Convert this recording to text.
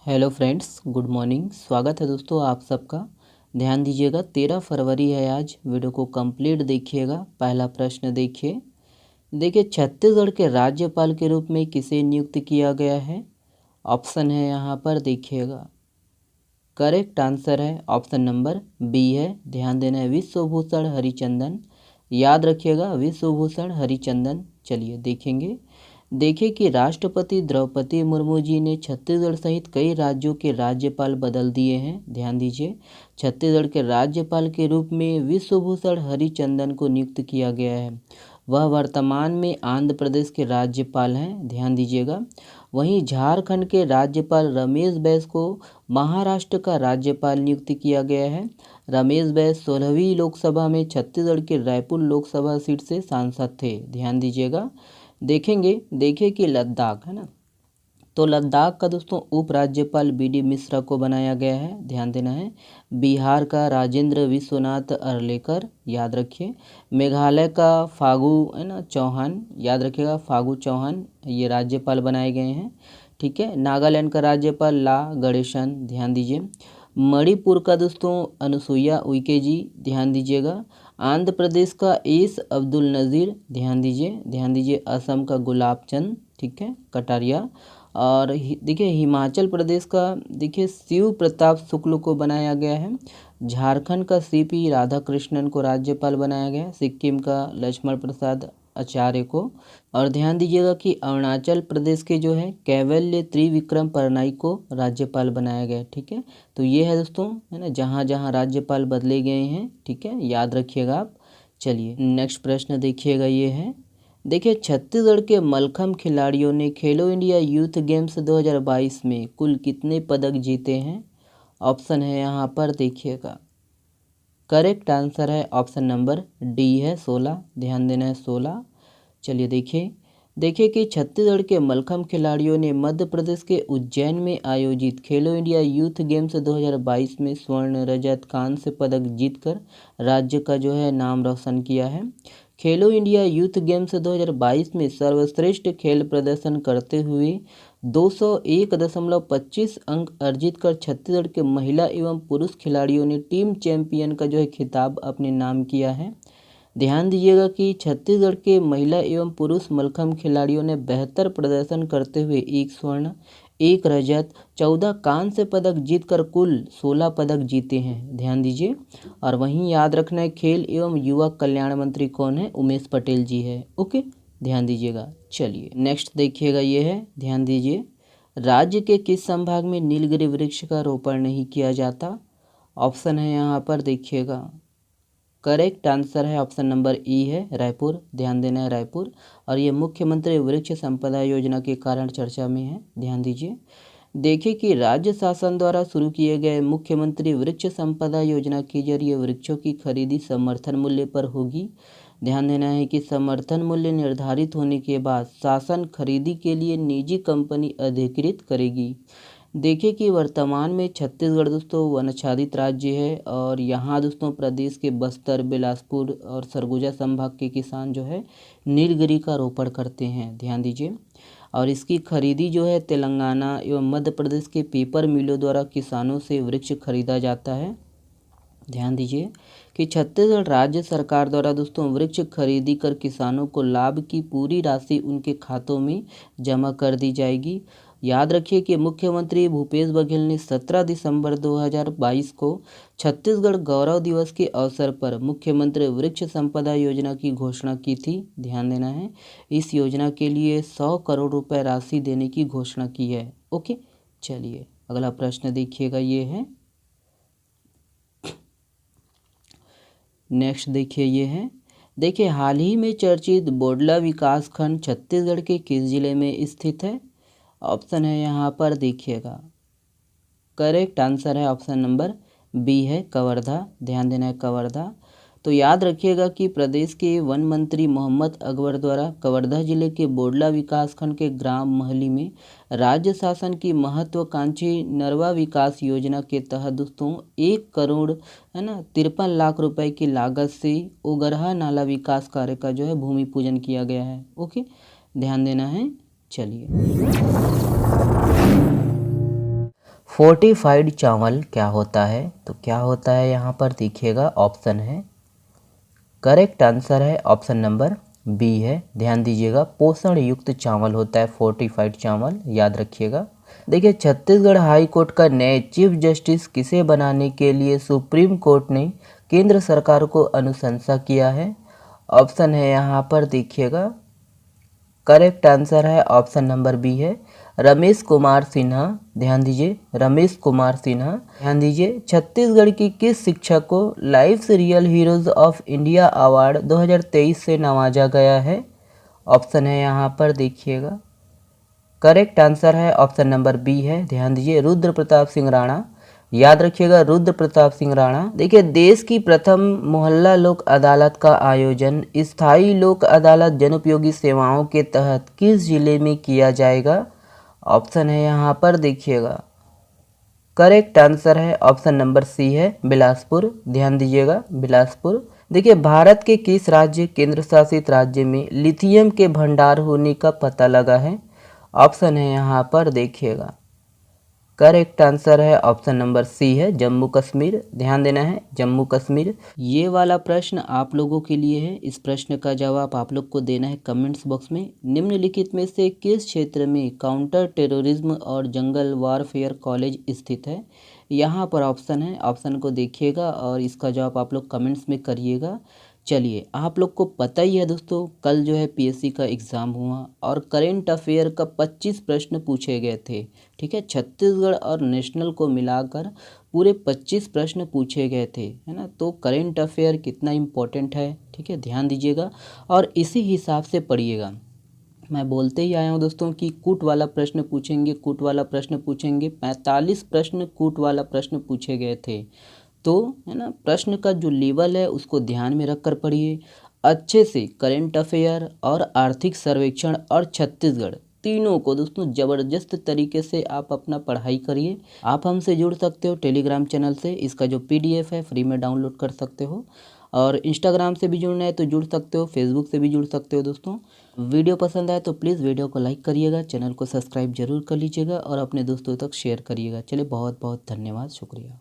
Hello friends, good morning. स्वागत है दोस्तों आप सबका। ध्यान दीजिएगा, 13 फरवरी है आज। वीडियो को कंप्लीट देखिएगा। पहला प्रश्न देखिए छत्तीसगढ़ के राज्यपाल के रूप में किसे नियुक्त किया गया है। ऑप्शन है यहाँ पर देखिएगा। करेक्ट आंसर है ऑप्शन नंबर बी है। ध्यान देना है, विश्वभूषण हरिचंदन। याद रखिएगा, विश्वभूषण हरिचंदन। चलिए देखिए कि राष्ट्रपति द्रौपदी मुर्मू जी ने छत्तीसगढ़ सहित कई राज्यों के राज्यपाल बदल दिए हैं। ध्यान दीजिए, छत्तीसगढ़ के राज्यपाल के रूप में विश्वभूषण हरिचंदन को नियुक्त किया गया है। वह वर्तमान में आंध्र प्रदेश के राज्यपाल हैं। ध्यान दीजिएगा। वहीं झारखंड के राज्यपाल रमेश बैस को महाराष्ट्र का राज्यपाल नियुक्त किया गया है। रमेश बैस 16वीं लोकसभा में छत्तीसगढ़ के रायपुर लोकसभा सीट से सांसद थे। ध्यान दीजिएगा। देखिए कि लद्दाख है ना, तो लद्दाख का दोस्तों उपराज्यपाल बी.डी. मिश्रा को बनाया गया है। ध्यान देना है। बिहार का राजेंद्र विश्वनाथ अर्लेकर। याद रखिए। मेघालय का फागू है ना चौहान। याद रखिएगा, फागू चौहान ये राज्यपाल बनाए गए हैं। ठीक है। नागालैंड का राज्यपाल ला गणेशन। ध्यान दीजिए। मणिपुर का दोस्तों अनुसुईया उइके जी। ध्यान दीजिएगा। आंध्र प्रदेश का एस अब्दुल नज़ीर। ध्यान दीजिए। असम का गुलाब चंद, ठीक है, कटारिया। और देखिए हिमाचल प्रदेश का देखिए शिव प्रताप शुक्ल को बनाया गया है। झारखंड का सीपी राधाकृष्णन को राज्यपाल बनाया गया है। सिक्किम का लक्ष्मण प्रसाद आचार्य को। और ध्यान दीजिएगा कि अरुणाचल प्रदेश के जो है कैवल्य त्रिविक्रम परनाई को राज्यपाल बनाया गया है। ठीक है। तो ये है दोस्तों, है ना, जहाँ जहाँ राज्यपाल बदले गए हैं। ठीक है, याद रखिएगा आप। चलिए नेक्स्ट प्रश्न देखिएगा, ये है। देखिए छत्तीसगढ़ के मलखम्ब खिलाड़ियों ने खेलो इंडिया यूथ गेम्स 2022 में कुल कितने पदक जीते हैं। ऑप्शन है यहाँ पर देखिएगा। करेक्ट आंसर है ऑप्शन नंबर डी है 16। ध्यान देना है 16। चलिए देखिए कि छत्तीसगढ़ के मलखम्ब खिलाड़ियों ने मध्य प्रदेश के उज्जैन में आयोजित खेलो इंडिया यूथ गेम्स 2022 में स्वर्ण रजत कांस्य पदक जीतकर राज्य का जो है नाम रोशन किया है। खेलो इंडिया यूथ गेम्स 2022 में सर्वश्रेष्ठ खेल प्रदर्शन करते हुए 201.25 अंक अर्जित कर छत्तीसगढ़ के महिला एवं पुरुष खिलाड़ियों ने टीम चैंपियन का जो है खिताब अपने नाम किया है। ध्यान दीजिएगा कि छत्तीसगढ़ के महिला एवं पुरुष मलखम्ब खिलाड़ियों ने बेहतर प्रदर्शन करते हुए 1 स्वर्ण, 1 रजत, 14 कांस्य पदक जीतकर कुल 16 पदक जीते हैं। ध्यान दीजिए। और वहीं याद रखना है, खेल एवं युवा कल्याण मंत्री कौन है? उमेश पटेल जी है। ओके, ध्यान दीजिएगा। चलिए नेक्स्ट देखिएगा, ये है। ध्यान दीजिए, राज्य के किस संभाग में नीलगिरी वृक्ष का रोपण नहीं किया जाता। ऑप्शन है यहाँ पर देखिएगा। करेक्ट आंसर है ऑप्शन नंबर ई है, रायपुर। ध्यान देना है, रायपुर। और ये मुख्यमंत्री वृक्ष संपदा योजना के कारण चर्चा में है। ध्यान दीजिए। देखिए कि राज्य शासन द्वारा शुरू किए गए मुख्यमंत्री वृक्ष संपदा योजना के जरिए वृक्षों की खरीदी समर्थन मूल्य पर होगी। ध्यान देना है कि समर्थन मूल्य निर्धारित होने के बाद शासन खरीदी के लिए निजी कंपनी अधिकृत करेगी। देखिए कि वर्तमान में छत्तीसगढ़ दोस्तों वनाच्छादित राज्य है और यहाँ दोस्तों प्रदेश के बस्तर, बिलासपुर और सरगुजा संभाग के किसान जो है नीलगिरी का रोपण करते हैं। ध्यान दीजिए। और इसकी खरीदी जो है तेलंगाना एवं मध्य प्रदेश के पेपर मिलों द्वारा किसानों से वृक्ष खरीदा जाता है। ध्यान दीजिए कि छत्तीसगढ़ राज्य सरकार द्वारा दोस्तों वृक्ष खरीदी कर किसानों को लाभ की पूरी राशि उनके खातों में जमा कर दी जाएगी। याद रखिए कि मुख्यमंत्री भूपेश बघेल ने 17 दिसंबर 2022 को छत्तीसगढ़ गौरव दिवस के अवसर पर मुख्यमंत्री वृक्ष संपदा योजना की घोषणा की थी। ध्यान देना है, इस योजना के लिए 100 करोड़ रुपए राशि देने की घोषणा की है। ओके, चलिए अगला प्रश्न देखिएगा, ये है। नेक्स्ट देखिए, ये है। देखिए हाल ही में चर्चित बोडला विकास खंड छत्तीसगढ़ के किस जिले में स्थित है। ऑप्शन है यहाँ पर देखिएगा। करेक्ट आंसर है ऑप्शन नंबर बी है, कवर्धा। ध्यान देना है, कवर्धा। तो याद रखिएगा कि प्रदेश के वन मंत्री मोहम्मद अकबर द्वारा कवर्धा जिले के बोडला विकासखंड के ग्राम महली में राज्य शासन की महत्वाकांक्षी नरवा विकास योजना के तहत दोस्तों 1 करोड़ है ना 53 लाख रुपए की लागत से ओगरहा नाला विकास कार्य का जो है भूमि पूजन किया गया है। ओके, ध्यान देना है। चलिए फोर्टिफाइड चावल क्या होता है? तो क्या होता है यहाँ पर देखिएगा, ऑप्शन है, करेक्ट आंसर है ऑप्शन नंबर बी है। ध्यान दीजिएगा, पोषण युक्त चावल होता है फोर्टिफाइड चावल, याद रखिएगा। देखिए, छत्तीसगढ़ हाई कोर्ट का नए चीफ जस्टिस किसे बनाने के लिए सुप्रीम कोर्ट ने केंद्र सरकार को अनुशंसा किया है? ऑप्शन है यहाँ पर देखिएगा, करेक्ट आंसर है ऑप्शन नंबर बी है, रमेश कुमार सिन्हा। ध्यान दीजिए, रमेश कुमार सिन्हा। ध्यान दीजिए, छत्तीसगढ़ की किस शिक्षक को life's real heroes of India award 2023 से नवाजा गया है? ऑप्शन है यहाँ पर देखिएगा, करेक्ट आंसर है ऑप्शन नंबर बी है। ध्यान दीजिए, रुद्र प्रताप सिंह राणा। याद रखिएगा, रुद्र प्रताप सिंह राणा। देखिए, देश की प्रथम मोहल्ला लोक अदालत का आयोजन स्थायी लोक अदालत जनोपयोगी सेवाओं के तहत किस जिले में किया जाएगा? ऑप्शन है यहाँ पर देखिएगा, करेक्ट आंसर है ऑप्शन नंबर सी है, बिलासपुर। ध्यान दीजिएगा, बिलासपुर। देखिए, भारत के किस राज्य केंद्र शासित राज्य में लिथियम के भंडार होने का पता लगा है? ऑप्शन है यहाँ पर देखिएगा, करेक्ट आंसर है ऑप्शन नंबर सी है, जम्मू कश्मीर। ध्यान देना है, जम्मू कश्मीर। ये वाला प्रश्न आप लोगों के लिए है। इस प्रश्न का जवाब आप लोग को देना है कमेंट्स बॉक्स में। निम्नलिखित में से किस क्षेत्र में काउंटर टेररिज्म और जंगल वारफेयर कॉलेज स्थित है? यहाँ पर ऑप्शन है, ऑप्शन को देखिएगा और इसका जवाब आप लोग कमेंट्स में करिएगा। चलिए, आप लोग को पता ही है दोस्तों, कल जो है पीएससी का एग्ज़ाम हुआ और करेंट अफेयर का 25 प्रश्न पूछे गए थे। ठीक है, छत्तीसगढ़ और नेशनल को मिलाकर पूरे 25 प्रश्न पूछे गए थे, है ना। तो करेंट अफेयर कितना इम्पोर्टेंट है, ठीक है, ध्यान दीजिएगा और इसी हिसाब से पढ़िएगा। मैं बोलते ही आया हूँ दोस्तों कि कूट वाला प्रश्न पूछेंगे, कूट वाला प्रश्न पूछेंगे। 45 प्रश्न कूट वाला प्रश्न पूछे गए थे। तो है ना, प्रश्न का जो लेवल है उसको ध्यान में रख कर पढ़िए अच्छे से। करेंट अफेयर और आर्थिक सर्वेक्षण और छत्तीसगढ़ तीनों को दोस्तों ज़बरदस्त तरीके से आप अपना पढ़ाई करिए। आप हमसे जुड़ सकते हो टेलीग्राम चैनल से, इसका जो PDF है फ्री में डाउनलोड कर सकते हो। और इंस्टाग्राम से भी जुड़ना है तो जुड़ सकते हो, फेसबुक से भी जुड़ सकते हो दोस्तों। वीडियो पसंद आए तो प्लीज़ वीडियो को लाइक करिएगा, चैनल को सब्सक्राइब जरूर कर लीजिएगा और अपने दोस्तों तक शेयर करिएगा। चलिए, बहुत बहुत धन्यवाद, शुक्रिया।